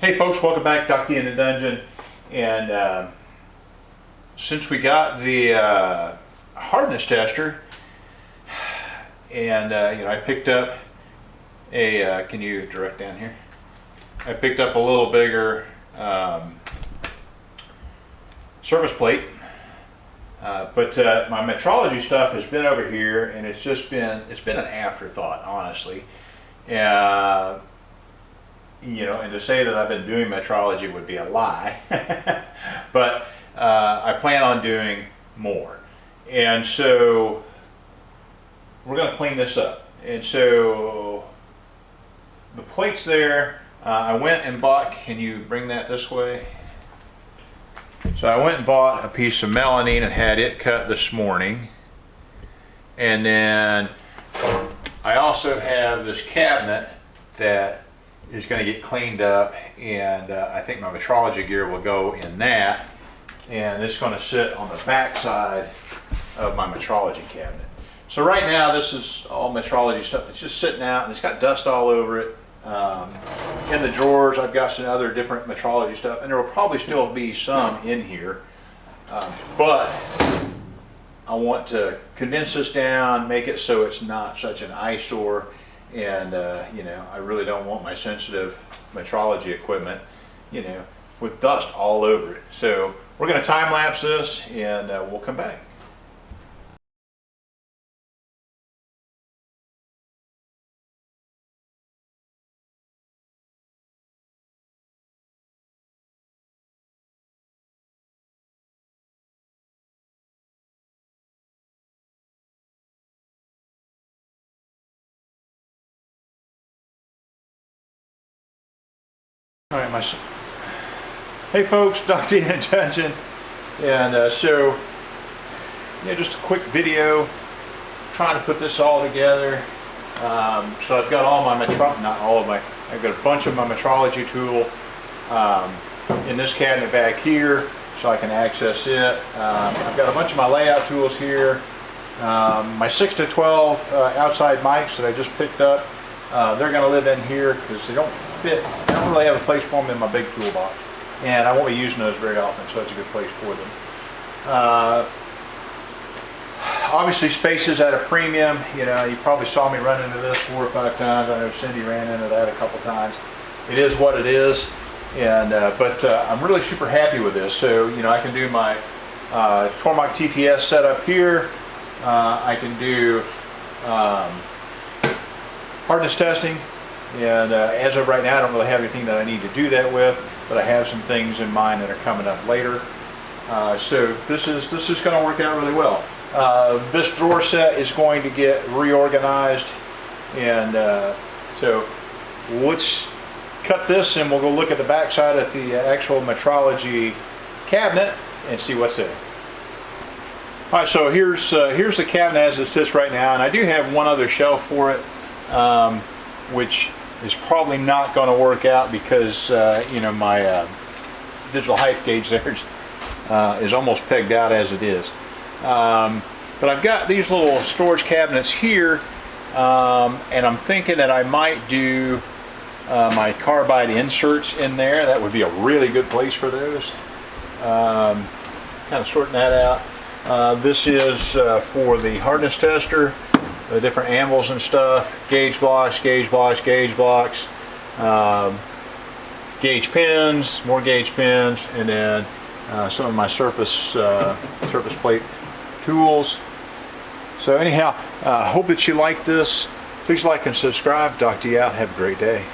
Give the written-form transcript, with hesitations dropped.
Hey folks, welcome back to Dr. D in the Dungeon. And since we got the hardness tester, and I picked up a, can you direct down here? I picked up a little bigger surface plate, but my metrology stuff has been over here, and it's been an afterthought, honestly. And to say that I've been doing metrology would be a lie, but I plan on doing more. And so we're going to clean this up. And so the plate's there. I went and bought, can you bring that this way? So I went and bought a piece of melamine and had it cut this morning. And then I also have this cabinet that is going to get cleaned up, and I think my metrology gear will go in that, and it's going to sit on the back side of my metrology cabinet. So right now this is all metrology stuff that's just sitting out, and it's got dust all over it. In the drawers I've got some other different metrology stuff, and there will probably still be some in here, but I want to condense this down, make it so it's not such an eyesore. And I really don't want my sensitive metrology equipment, with dust all over it. So we're going to time lapse this, and we'll come back. All right, hey folks, Dr. D in the Dungeon, and so just a quick video trying to put this all together. So I've got all my I've got a bunch of my metrology tool in this cabinet back here, so I can access it. I've got a bunch of my layout tools here. My 6 to 12 outside mics that I just picked up. They're going to live in here because they don't fit. I don't really have a place for them in my big toolbox, and I won't be using those very often, so it's a good place for them. Obviously, space is at a premium. You probably saw me run into this 4 or 5 times. I know Cindy ran into that a couple times. It is what it is, and but I'm really super happy with this. So I can do my Tormach TTS setup here. I can do hardness testing, and as of right now I don't really have anything that I need to do that with, but I have some things in mind that are coming up later. So this is going to work out really well. This drawer set is going to get reorganized, and so let's cut this and we'll go look at the back side at the actual metrology cabinet and see what's there. All right, so here's the cabinet as it sits right now, and I do have one other shelf for it, which is probably not going to work out because my digital height gauge there is almost pegged out as it is. But I've got these little storage cabinets here, and I'm thinking that I might do my carbide inserts in there. That would be a really good place for those. Kind of sorting that out. This is for the hardness tester. The different anvils and stuff, gauge blocks, gauge blocks, gauge blocks, gauge pins, more gauge pins, and then some of my surface plate tools. So anyhow, hope that you like this. Please like and subscribe. Dr. D out. Have a great day.